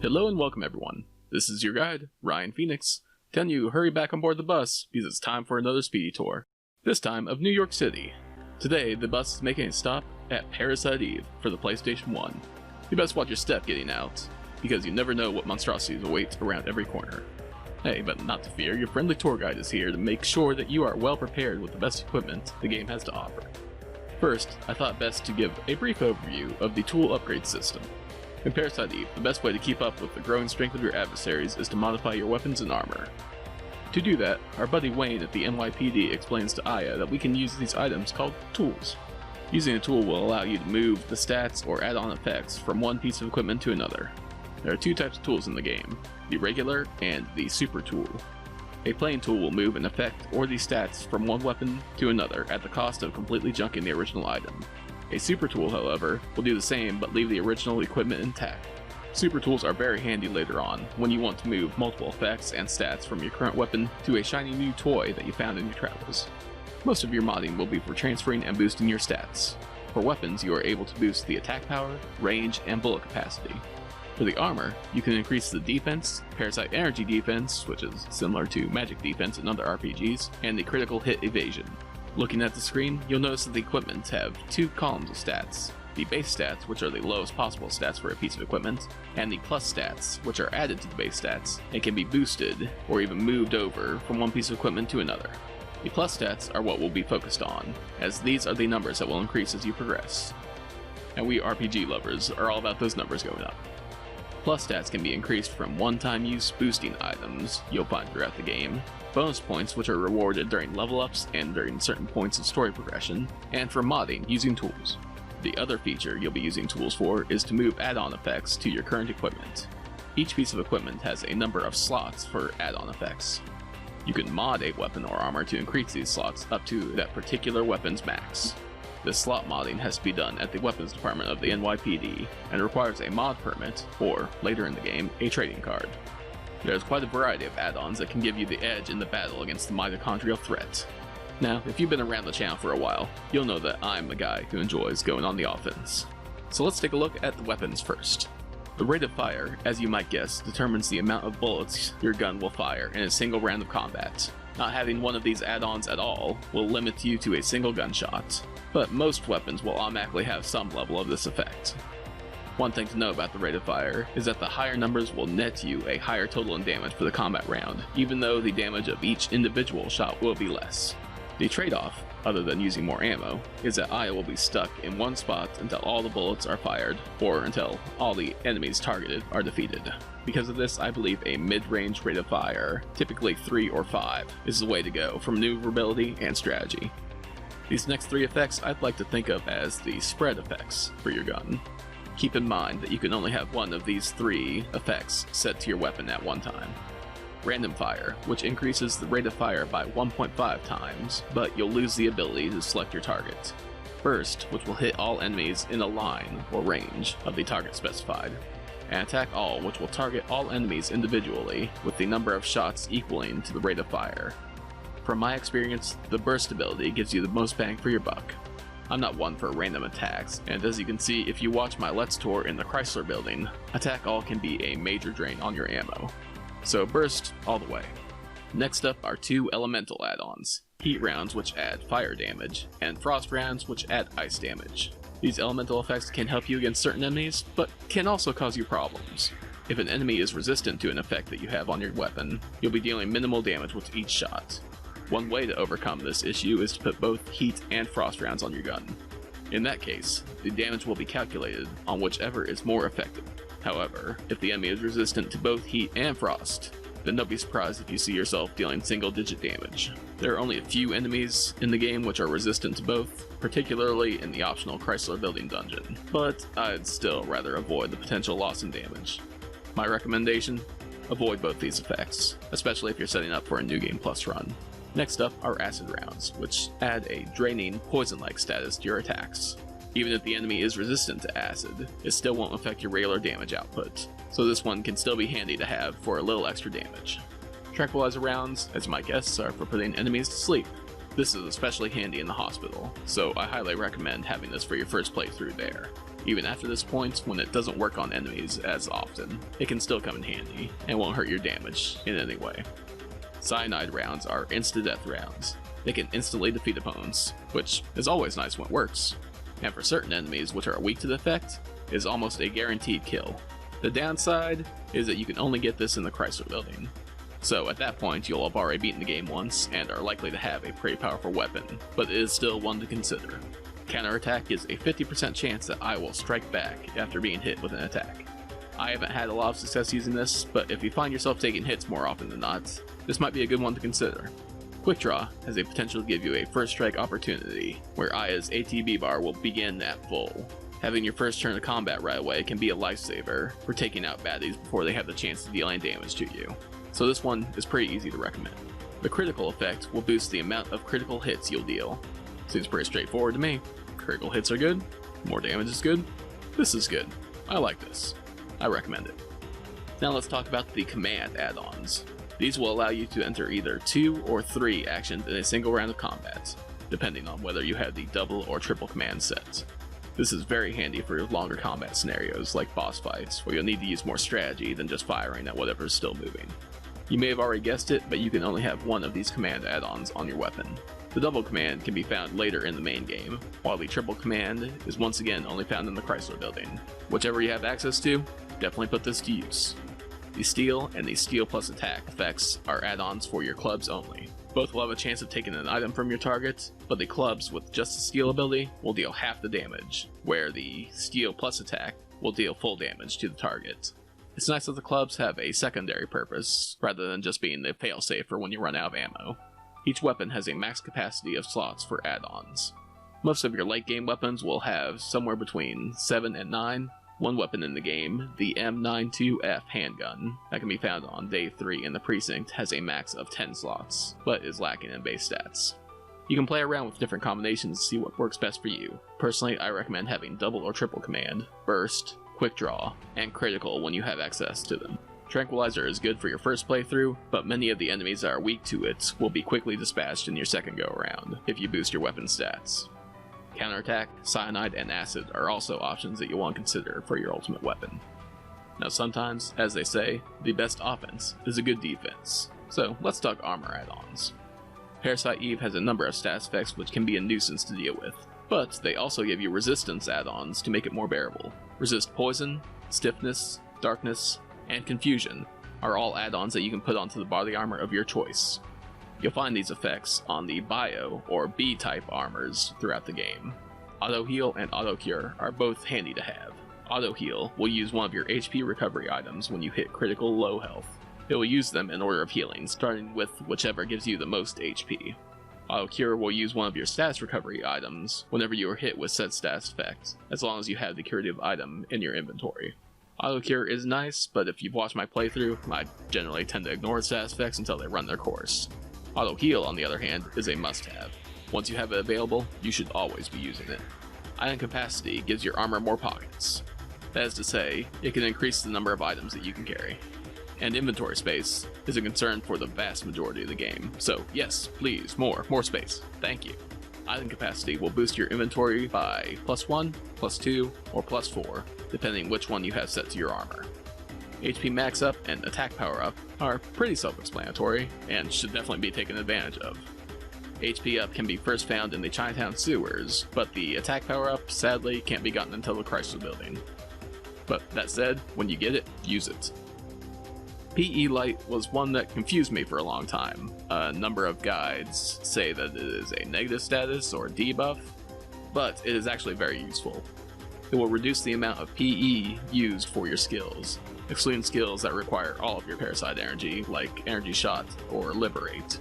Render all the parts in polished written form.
Hello and welcome everyone. This is your guide, Ryan Phoenix, telling you hurry back on board the bus because it's time for another Speedy Tour. This time of New York City. Today the bus is making a stop at Parasite Eve for the PlayStation 1. You best watch your step getting out, because you never know what monstrosities await around every corner. Hey, but not to fear, your friendly tour guide is here to make sure that you are well prepared with the best equipment the game has to offer. First, I thought best to give a brief overview of the tool upgrade system. In Parasite Eve, the best way to keep up with the growing strength of your adversaries is to modify your weapons and armor. To do that, our buddy Wayne at the NYPD explains to Aya that we can use these items called tools. Using a tool will allow you to move the stats or add-on effects from one piece of equipment to another. There are two types of tools in the game, the regular and the super tool. A plain tool will move an effect or the stats from one weapon to another at the cost of completely junking the original item. A super tool, however, will do the same but leave the original equipment intact. Super tools are very handy later on, when you want to move multiple effects and stats from your current weapon to a shiny new toy that you found in your travels. Most of your modding will be for transferring and boosting your stats. For weapons, you are able to boost the attack power, range, and bullet capacity. For the armor, you can increase the defense, parasite energy defense, which is similar to magic defense in other RPGs, and the critical hit evasion. Looking at the screen, you'll notice that the equipment have two columns of stats. The base stats, which are the lowest possible stats for a piece of equipment, and the plus stats, which are added to the base stats, and can be boosted, or even moved over from one piece of equipment to another. The plus stats are what we'll be focused on, as these are the numbers that will increase as you progress. And we RPG lovers are all about those numbers going up. Plus stats can be increased from one-time use boosting items you'll find throughout the game, bonus points which are rewarded during level ups and during certain points of story progression, and from modding using tools. The other feature you'll be using tools for is to move add-on effects to your current equipment. Each piece of equipment has a number of slots for add-on effects. You can mod a weapon or armor to increase these slots up to that particular weapon's max. This slot modding has to be done at the weapons department of the NYPD and requires a mod permit, or, later in the game, a trading card. There's quite a variety of add-ons that can give you the edge in the battle against the mitochondrial threat. Now, if you've been around the channel for a while, you'll know that I'm the guy who enjoys going on the offense. So let's take a look at the weapons first. The rate of fire, as you might guess, determines the amount of bullets your gun will fire in a single round of combat. Not having one of these add-ons at all will limit you to a single gunshot, but most weapons will automatically have some level of this effect. One thing to know about the rate of fire is that the higher numbers will net you a higher total in damage for the combat round, even though the damage of each individual shot will be less. The trade-off, other than using more ammo, is that Aya will be stuck in one spot until all the bullets are fired, or until all the enemies targeted are defeated. Because of this, I believe a mid-range rate of fire, typically 3 or 5, is the way to go for maneuverability and strategy. These next three effects I'd like to think of as the spread effects for your gun. Keep in mind that you can only have one of these three effects set to your weapon at one time. Random fire, which increases the rate of fire by 1.5 times, but you'll lose the ability to select your target. Burst, which will hit all enemies in a line or range of the target specified. And Attack All, which will target all enemies individually, with the number of shots equaling to the rate of fire. From my experience, the burst ability gives you the most bang for your buck. I'm not one for random attacks, and as you can see if you watch my Let's Tour in the Chrysler building, Attack All can be a major drain on your ammo. So burst all the way. Next up are two elemental add-ons, heat rounds which add fire damage, and frost rounds which add ice damage. These elemental effects can help you against certain enemies, but can also cause you problems. If an enemy is resistant to an effect that you have on your weapon, you'll be dealing minimal damage with each shot. One way to overcome this issue is to put both heat and frost rounds on your gun. In that case, the damage will be calculated on whichever is more effective. However, if the enemy is resistant to both heat and frost, then don't be surprised if you see yourself dealing single-digit damage. There are only a few enemies in the game which are resistant to both, particularly in the optional Chrysler building dungeon, but I'd still rather avoid the potential loss in damage. My recommendation? Avoid both these effects, especially if you're setting up for a New Game Plus run. Next up are acid rounds, which add a draining, poison-like status to your attacks. Even if the enemy is resistant to acid, it still won't affect your regular damage output, so this one can still be handy to have for a little extra damage. Tranquilizer rounds, as you might guess, are for putting enemies to sleep. This is especially handy in the hospital, so I highly recommend having this for your first playthrough there. Even after this point, when it doesn't work on enemies as often, it can still come in handy, and won't hurt your damage in any way. Cyanide rounds are insta-death rounds. They can instantly defeat opponents, which is always nice when it works. And for certain enemies which are weak to the effect, it is almost a guaranteed kill. The downside is that you can only get this in the Chrysler Building. So at that point, you'll have already beaten the game once, and are likely to have a pretty powerful weapon, but it is still one to consider. Counterattack is a 50% chance that I will strike back after being hit with an attack. I haven't had a lot of success using this, but if you find yourself taking hits more often than not, this might be a good one to consider. Quick Draw has a potential to give you a first strike opportunity, where Aya's ATB bar will begin at full. Having your first turn of combat right away can be a lifesaver for taking out baddies before they have the chance to deal any damage to you, so this one is pretty easy to recommend. The critical effect will boost the amount of critical hits you'll deal. Seems pretty straightforward to me. Critical hits are good, more damage is good, this is good. I like this. I recommend it. Now let's talk about the command add-ons. These will allow you to enter either 2 or 3 actions in a single round of combat, depending on whether you have the double or triple command set. This is very handy for longer combat scenarios like boss fights, where you'll need to use more strategy than just firing at whatever is still moving. You may have already guessed it, but you can only have one of these command add-ons on your weapon. The double command can be found later in the main game, while the triple command is once again only found in the Chrysler Building. Whichever you have access to, definitely put this to use. The Steel and the Steel plus Attack effects are add-ons for your clubs only. Both will have a chance of taking an item from your target, but the clubs with just the Steel ability will deal half the damage, where the Steel plus Attack will deal full damage to the target. It's nice that the clubs have a secondary purpose, rather than just being the failsafe for when you run out of ammo. Each weapon has a max capacity of slots for add-ons. Most of your late game weapons will have somewhere between 7 and 9. One weapon in the game, the M92F handgun, that can be found on day 3 in the precinct, has a max of 10 slots, but is lacking in base stats. You can play around with different combinations to see what works best for you. Personally, I recommend having double or triple command, burst, quick draw, and critical when you have access to them. Tranquilizer is good for your first playthrough, but many of the enemies that are weak to it will be quickly dispatched in your second go-around, if you boost your weapon stats. Counterattack, Cyanide, and Acid are also options that you'll want to consider for your ultimate weapon. Now sometimes, as they say, the best offense is a good defense, so let's talk armor add-ons. Parasite Eve has a number of stats effects which can be a nuisance to deal with, but they also give you resistance add-ons to make it more bearable. Resist Poison, Stiffness, Darkness, and Confusion are all add-ons that you can put onto the body armor of your choice. You'll find these effects on the Bio or B-type armors throughout the game. Auto Heal and Auto Cure are both handy to have. Auto Heal will use one of your HP recovery items when you hit critical low health. It will use them in order of healing, starting with whichever gives you the most HP. Auto Cure will use one of your status recovery items whenever you are hit with said status effect, as long as you have the curative item in your inventory. Auto Cure is nice, but if you've watched my playthrough, I generally tend to ignore status effects until they run their course. Auto Heal, on the other hand, is a must-have. Once you have it available, you should always be using it. Item Capacity gives your armor more pockets. That is to say, it can increase the number of items that you can carry. And inventory space is a concern for the vast majority of the game, so yes, please, more space, thank you. Item Capacity will boost your inventory by +1, +2, or +4, depending which one you have set to your armor. HP Max Up and Attack Power Up are pretty self-explanatory, and should definitely be taken advantage of. HP Up can be first found in the Chinatown sewers, but the Attack Power Up sadly can't be gotten until the Chrysler Building. But that said, when you get it, use it. PE Light was one that confused me for a long time. A number of guides say that it is a negative status or debuff, but it is actually very useful. It will reduce the amount of PE used for your skills, excluding skills that require all of your Parasite energy, like Energy Shot or Liberate.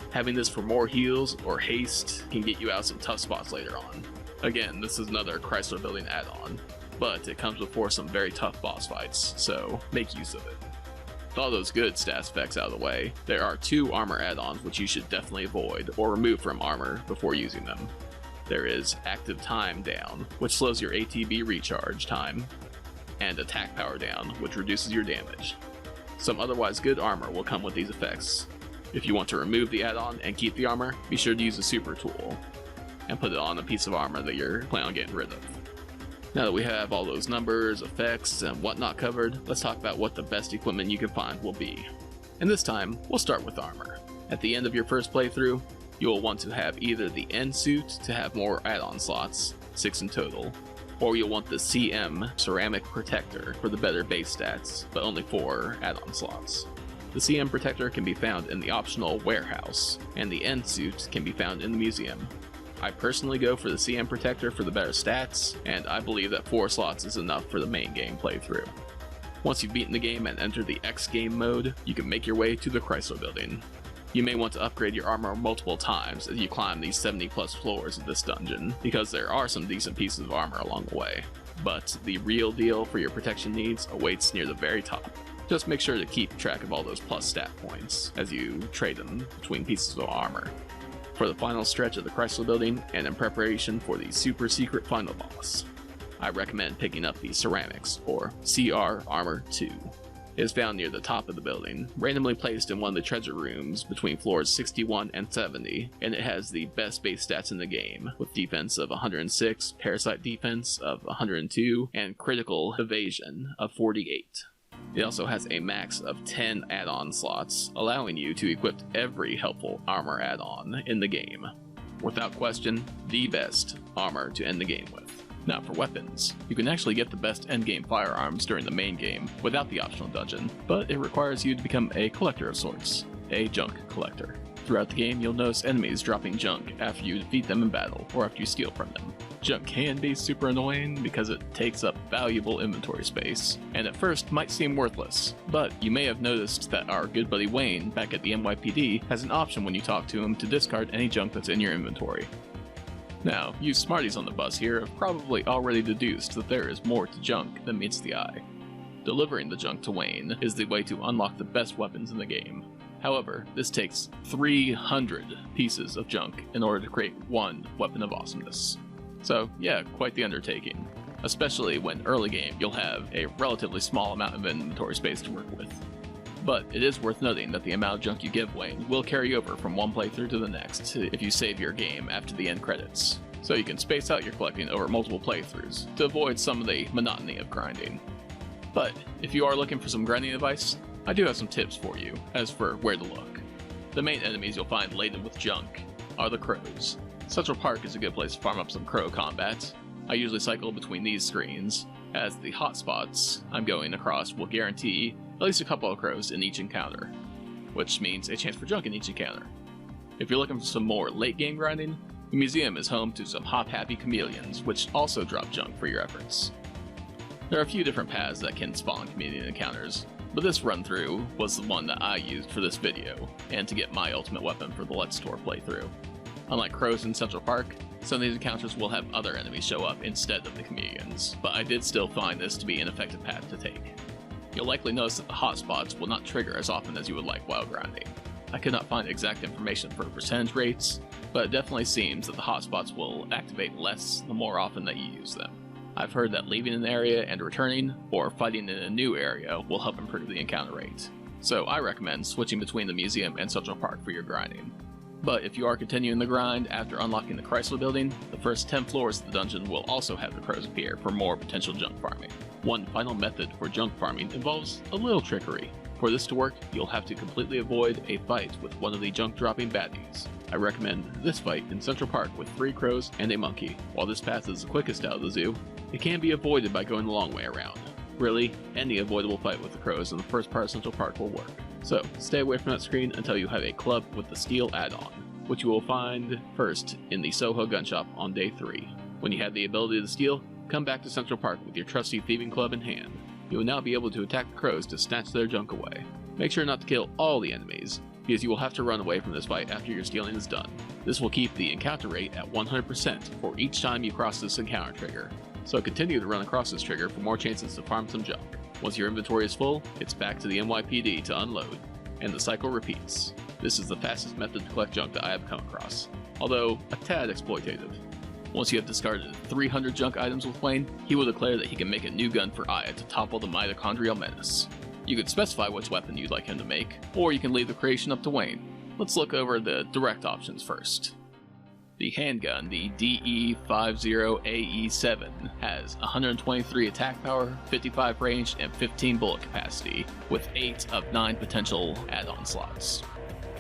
Having this for more heals or haste can get you out some tough spots later on. Again, this is another Chrysler Building add-on, but it comes before some very tough boss fights, so make use of it. With all those good stats effects out of the way, there are 2 armor add-ons which you should definitely avoid or remove from armor before using them. There is Active Time Down, which slows your ATB recharge time, and Attack Power Down, which reduces your damage. Some otherwise good armor will come with these effects. If you want to remove the add-on and keep the armor, be sure to use a super tool, and put it on a piece of armor that you're planning on getting rid of. Now that we have all those numbers, effects, and whatnot covered, let's talk about what the best equipment you can find will be. And this time, we'll start with armor. At the end of your first playthrough, you will want to have either the end suit to have more add-on slots, 6 in total, or you'll want the CM ceramic protector for the better base stats, but only 4 add-on slots. The CM protector can be found in the optional warehouse, and the end suit can be found in the museum. I personally go for the CM protector for the better stats, and I believe that 4 slots is enough for the main game playthrough. Once you've beaten the game and entered the X game mode, you can make your way to the Chrysler building. You may want to upgrade your armor multiple times as you climb these 70 plus floors of this dungeon, because there are some decent pieces of armor along the way. But the real deal for your protection needs awaits near the very top. Just make sure to keep track of all those plus stat points as you trade them between pieces of armor. For the final stretch of the Chrysler building, and in preparation for the super secret final boss, I recommend picking up the Ceramics, or CR Armor 2. It is found near the top of the building, randomly placed in one of the treasure rooms between floors 61 and 70, and it has the best base stats in the game, with defense of 106, parasite defense of 102, and critical evasion of 48. It also has a max of 10 add-on slots, allowing you to equip every helpful armor add-on in the game. Without question, the best armor to end the game with. Now for weapons, you can actually get the best endgame firearms during the main game without the optional dungeon, but it requires you to become a collector of sorts, a junk collector. Throughout the game, you'll notice enemies dropping junk after you defeat them in battle, or after you steal from them. Junk can be super annoying because it takes up valuable inventory space, and at first might seem worthless, but you may have noticed that our good buddy Wayne back at the NYPD has an option when you talk to him to discard any junk that's in your inventory. Now, you smarties on the bus here have probably already deduced that there is more to junk than meets the eye. Delivering the junk to Wayne is the way to unlock the best weapons in the game. However, this takes 300 pieces of junk in order to create one weapon of awesomeness. So yeah, quite the undertaking, especially when early game you'll have a relatively small amount of inventory space to work with. But it is worth noting that the amount of junk you give Wayne will carry over from one playthrough to the next if you save your game after the end credits, so you can space out your collecting over multiple playthroughs to avoid some of the monotony of grinding. But if you are looking for some grinding advice, I do have some tips for you as for where to look. The main enemies you'll find laden with junk are the crows. Central Park is a good place to farm up some crow combat. I usually cycle between these screens, as the hotspots I'm going across will guarantee at least a couple of crows in each encounter, which means a chance for junk in each encounter. If you're looking for some more late game grinding, the museum is home to some hop-happy chameleons, which also drop junk for your efforts. There are a few different paths that can spawn chameleon encounters, but this run-through was the one that I used for this video, and to get my ultimate weapon for the Let's Tour playthrough. Unlike crows in Central Park, some of these encounters will have other enemies show up instead of the chameleons, but I did still find this to be an effective path to take. You'll likely notice that the hotspots will not trigger as often as you would like while grinding. I could not find exact information for percentage rates, but it definitely seems that the hotspots will activate less the more often that you use them. I've heard that leaving an area and returning, or fighting in a new area, will help improve the encounter rate, so I recommend switching between the museum and Central Park for your grinding. But if you are continuing the grind after unlocking the Chrysler building, the first 10 floors of the dungeon will also have the crows appear for more potential junk farming. One final method for junk farming involves a little trickery. For this to work, you'll have to completely avoid a fight with one of the junk dropping baddies. I recommend this fight in Central Park with 3 crows and a monkey. While this path is the quickest out of the zoo, it can be avoided by going the long way around. Really, any avoidable fight with the crows in the first part of Central Park will work. So, stay away from that screen until you have a club with the steel add-on, which you will find first in the Soho gun shop on day 3. When you have the ability to steal, come back to Central Park with your trusty thieving club in hand. You will now be able to attack the crows to snatch their junk away. Make sure not to kill all the enemies, because you will have to run away from this fight after your stealing is done. This will keep the encounter rate at 100% for each time you cross this encounter trigger, so continue to run across this trigger for more chances to farm some junk. Once your inventory is full, it's back to the NYPD to unload, and the cycle repeats. This is the fastest method to collect junk that I have come across, although a tad exploitative. Once you have discarded 300 junk items with Wayne, he will declare that he can make a new gun for Aya to topple the mitochondrial menace. You could specify which weapon you'd like him to make, or you can leave the creation up to Wayne. Let's look over the direct options first. The handgun, the DE50AE7, has 123 attack power, 55 range, and 15 bullet capacity, with 8 of 9 potential add-on slots.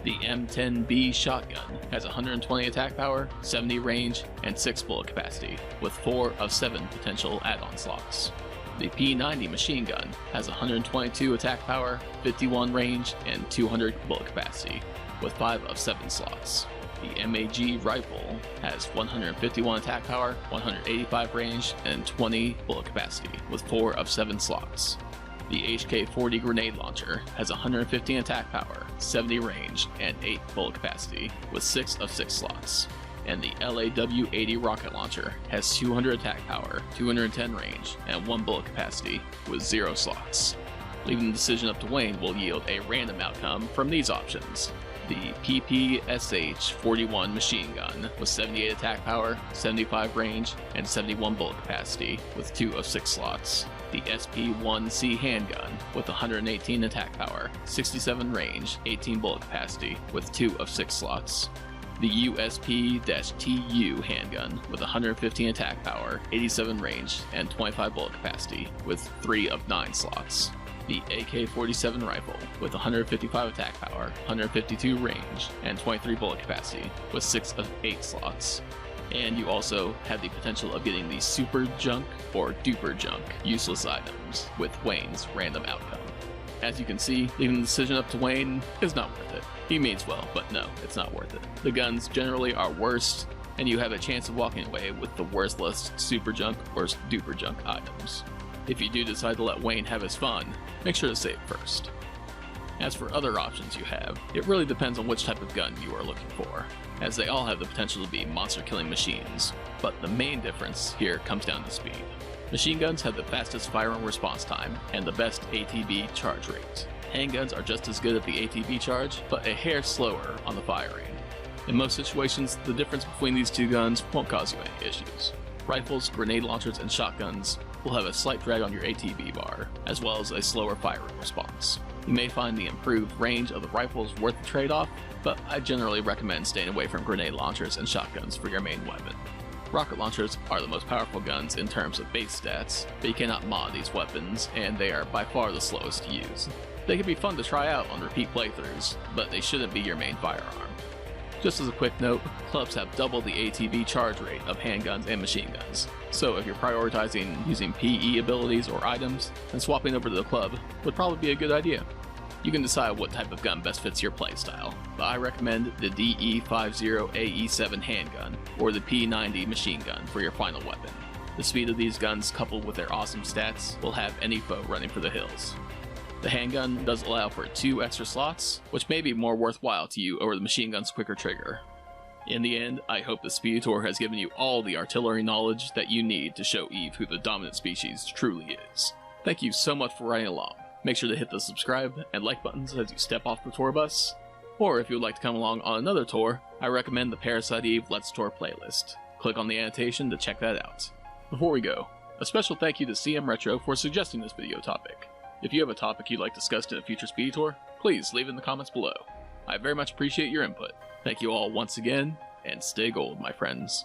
The M10B shotgun has 120 attack power, 70 range, and 6 bullet capacity, with 4 of 7 potential add-on slots. The P90 machine gun has 122 attack power, 51 range, and 200 bullet capacity, with 5 of 7 slots. The MAG rifle has 151 attack power, 185 range, and 20 bullet capacity, with 4 of 7 slots. The HK-40 grenade launcher has 115 attack power, 70 range, and 8 bullet capacity, with 6 of 6 slots. And the LAW-80 rocket launcher has 200 attack power, 210 range, and 1 bullet capacity, with 0 slots. Leaving the decision up to Wayne will yield a random outcome from these options. The PPSH-41 machine gun with 78 attack power, 75 range, and 71 bullet capacity, with 2 of 6 slots. The SP-1C handgun with 118 attack power, 67 range, 18 bullet capacity, with 2 of 6 slots. The USP-TU handgun with 115 attack power, 87 range, and 25 bullet capacity, with 3 of 9 slots. The AK-47 rifle with 155 attack power, 152 range, and 23 bullet capacity, with 6 of 8 slots. And you also have the potential of getting the super junk or duper junk useless items with Wayne's random outcome. As you can see, leaving the decision up to Wayne is not worth it. He means well, but no, it's not worth it. The guns generally are worst, and you have a chance of walking away with the worthless super junk or duper junk items. If you do decide to let Wayne have his fun, make sure to save first. As for other options you have, it really depends on which type of gun you are looking for, as they all have the potential to be monster-killing machines, but the main difference here comes down to speed. Machine guns have the fastest firing response time and the best ATB charge rate. Handguns are just as good at the ATB charge, but a hair slower on the firing. In most situations, the difference between these two guns won't cause you any issues. Rifles, grenade launchers, and shotguns will have a slight drag on your ATB bar, as well as a slower firing response. You may find the improved range of the rifles worth the trade-off, but I generally recommend staying away from grenade launchers and shotguns for your main weapon. Rocket launchers are the most powerful guns in terms of base stats, but you cannot mod these weapons, and they are by far the slowest to use. They can be fun to try out on repeat playthroughs, but they shouldn't be your main firearm. Just as a quick note, clubs have double the ATB charge rate of handguns and machine guns, so if you're prioritizing using PE abilities or items, then swapping over to the club would probably be a good idea. You can decide what type of gun best fits your playstyle, but I recommend the DE50AE7 handgun or the P90 machine gun for your final weapon. The speed of these guns coupled with their awesome stats will have any foe running for the hills. The handgun does allow for 2 extra slots, which may be more worthwhile to you over the machine gun's quicker trigger. In the end, I hope the Speedy Tour has given you all the artillery knowledge that you need to show Eve who the dominant species truly is. Thank you so much for riding along. Make sure to hit the subscribe and like buttons as you step off the tour bus. Or if you would like to come along on another tour, I recommend the Parasite Eve Let's Tour playlist. Click on the annotation to check that out. Before we go, a special thank you to CM Retro for suggesting this video topic. If you have a topic you'd like discussed in a future Speedy Tour, please leave it in the comments below. I very much appreciate your input. Thank you all once again, and stay gold, my friends.